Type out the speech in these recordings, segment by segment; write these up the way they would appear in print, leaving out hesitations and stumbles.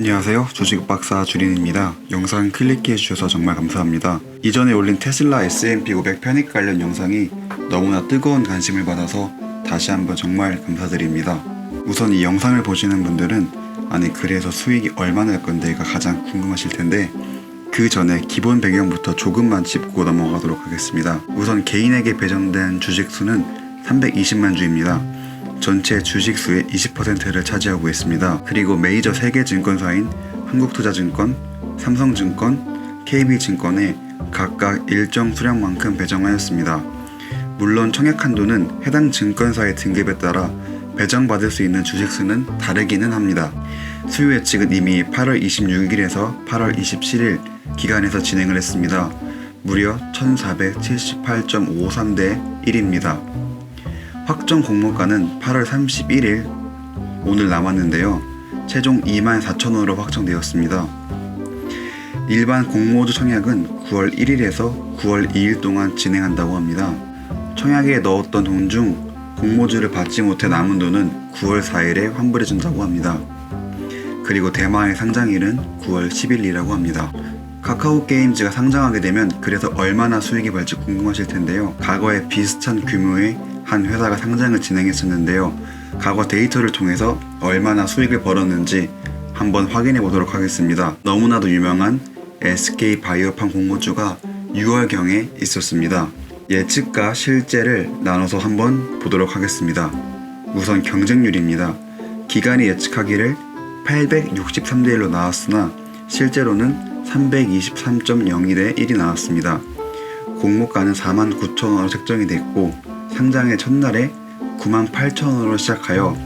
안녕하세요. 주식박사 주린입니다. 영상 클릭해 주셔서 정말 감사합니다. 이전에 올린 테슬라 S&P 500 편입 관련 영상이 너무나 뜨거운 관심을 받아서 다시 한번 정말 감사드립니다. 우선 이 영상을 보시는 분들은 아니 그래서 수익이 얼마나 날 건데가 가장 궁금하실 텐데 그 전에 기본 배경부터 조금만 짚고 넘어가도록 하겠습니다. 우선 개인에게 배정된 주식수는 320만 주입니다. 전체 주식수의 20%를 차지하고 있습니다. 그리고 메이저 세계 증권사인 한국투자증권, 삼성증권, KB증권에 각각 일정 수량만큼 배정하였습니다. 물론 청약 한도는 해당 증권사의 등급에 따라 배정받을 수 있는 주식수는 다르기는 합니다. 수요 예측은 이미 8월 26일에서 8월 27일 기간에서 진행을 했습니다. 무려 1478.53대 1입니다. 확정 공모가는 8월 31일 오늘 남았는데요. 최종 24,000원으로 확정되었습니다. 일반 공모주 청약은 9월 1일에서 9월 2일 동안 진행한다고 합니다. 청약에 넣었던 돈 중 공모주를 받지 못해 남은 돈은 9월 4일에 환불해준다고 합니다. 그리고 대마의 상장일은 9월 10일이라고 합니다. 카카오게임즈가 상장하게 되면 그래서 얼마나 수익이 벌지 궁금하실 텐데요. 과거에 비슷한 규모의 한 회사가 상장을 진행했었는데요. 과거 데이터를 통해서 얼마나 수익을 벌었는지 한번 확인해 보도록 하겠습니다. 너무나도 유명한 SK바이오팜 공모주가 6월경에 있었습니다. 예측과 실제를 나눠서 한번 보도록 하겠습니다. 우선 경쟁률입니다. 기관이 예측하기를 863대 1로 나왔으나 실제로는 323.02대 1이 나왔습니다. 공모가는 49,000원으로 책정이 됐고 상장의 첫날에 98,000원으로 시작하여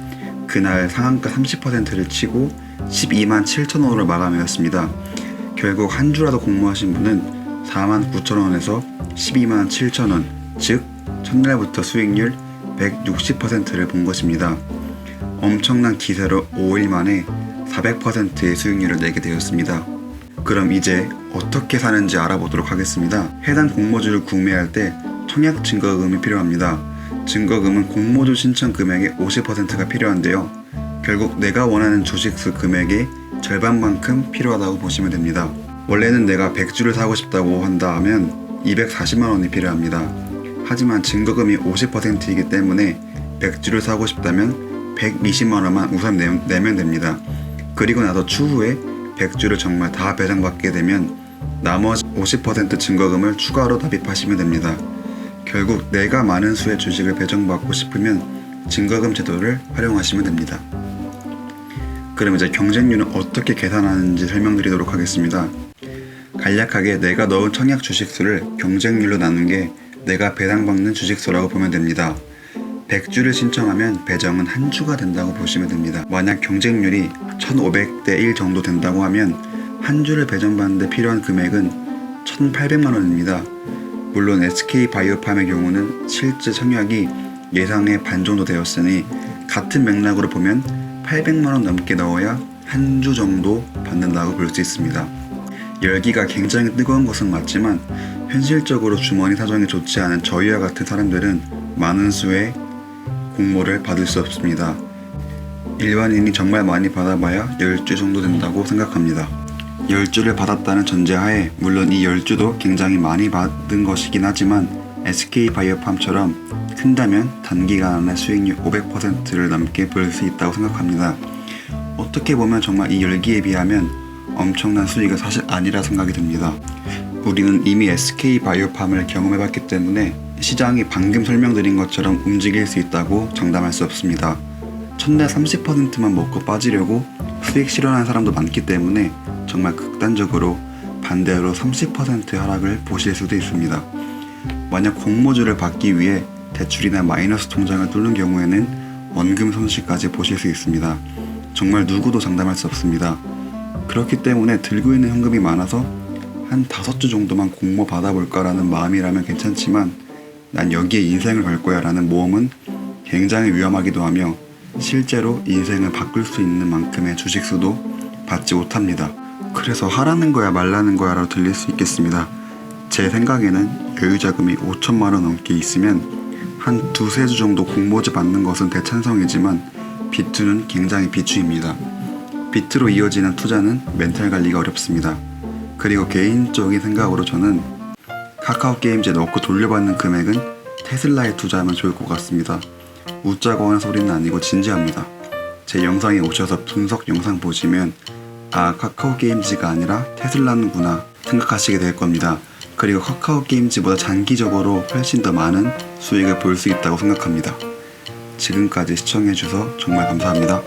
그날 상한가 30%를 치고 127,000원으로 마감하였습니다. 결국 한 주라도 공모하신 분은 49,000원에서 127,000원, 즉 첫날부터 수익률 160%를 본 것입니다. 엄청난 기세로 5일 만에 400%의 수익률을 내게 되었습니다. 그럼 이제 어떻게 사는지 알아보도록 하겠습니다. 해당 공모주를 구매할 때 청약 증거금이 필요합니다. 증거금은 공모주 신청 금액의 50%가 필요한데요. 결국 내가 원하는 주식수 금액의 절반만큼 필요하다고 보시면 됩니다. 원래는 내가 100주를 사고 싶다고 한다 하면 240만원이 필요합니다. 하지만 증거금이 50%이기 때문에 100주를 사고 싶다면 120만원만 우선 내면 됩니다. 그리고 나서 추후에 100주를 정말 다 배정받게 되면 나머지 50% 증거금을 추가로 납입하시면 됩니다. 결국 내가 많은 수의 주식을 배정받고 싶으면 증거금 제도를 활용하시면 됩니다. 그럼 이제 경쟁률은 어떻게 계산하는지 설명드리도록 하겠습니다. 간략하게 내가 넣은 청약 주식수를 경쟁률로 나눈 게 내가 배당받는 주식수라고 보면 됩니다. 100주를 신청하면 배정은 한 주가 된다고 보시면 됩니다. 만약 경쟁률이 1500대 1 정도 된다고 하면 한 주를 배정받는 데 필요한 금액은 1800만원입니다. 물론 SK바이오팜의 경우는 실제 청약이 예상의 반 정도 되었으니 같은 맥락으로 보면 800만원 넘게 넣어야 한 주 정도 받는다고 볼 수 있습니다. 열기가 굉장히 뜨거운 것은 맞지만 현실적으로 주머니 사정이 좋지 않은 저희와 같은 사람들은 많은 수의 공모를 받을 수 없습니다. 일반인이 정말 많이 받아봐야 10주 정도 된다고 생각합니다. 10주를 받았다는 전제하에 물론 이 10주도 굉장히 많이 받은 것이긴 하지만 SK바이오팜처럼 큰다면 단기간 안에 수익률 500%를 넘게 볼 수 있다고 생각합니다. 어떻게 보면 정말 이 열기에 비하면 엄청난 수익은 사실 아니라 생각이 듭니다. 우리는 이미 SK바이오팜을 경험해봤기 때문에 시장이 방금 설명드린 것처럼 움직일 수 있다고 장담할 수 없습니다. 첫날 30%만 먹고 빠지려고 수익 실현한 사람도 많기 때문에 정말 극단적으로 반대로 30% 하락을 보실 수도 있습니다. 만약 공모주를 받기 위해 대출이나 마이너스 통장을 뚫는 경우에는 원금 손실까지 보실 수 있습니다. 정말 누구도 장담할 수 없습니다. 그렇기 때문에 들고 있는 현금이 많아서 한 5주 정도만 공모 받아볼까라는 마음이라면 괜찮지만 난 여기에 인생을 걸 거야 라는 모험은 굉장히 위험하기도 하며 실제로 인생을 바꿀 수 있는 만큼의 주식수도 받지 못합니다. 그래서 하라는 거야 말라는 거야 라고 들릴 수 있겠습니다. 제 생각에는 여유자금이 5천만원 넘게 있으면 한 두세 주 정도 공모주 받는 것은 대찬성이지만 비투는 굉장히 비추입니다. 빚으로 이어지는 투자는 멘탈 관리가 어렵습니다. 그리고 개인적인 생각으로 저는 카카오 게임즈에 넣고 돌려받는 금액은 테슬라에 투자하면 좋을 것 같습니다. 웃자고 하는 소리는 아니고 진지합니다. 제 영상에 오셔서 분석 영상 보시면 아, 카카오 게임즈가 아니라 테슬라는구나 생각하시게 될 겁니다. 그리고 카카오 게임즈보다 장기적으로 훨씬 더 많은 수익을 볼 수 있다고 생각합니다. 지금까지 시청해주셔서 정말 감사합니다.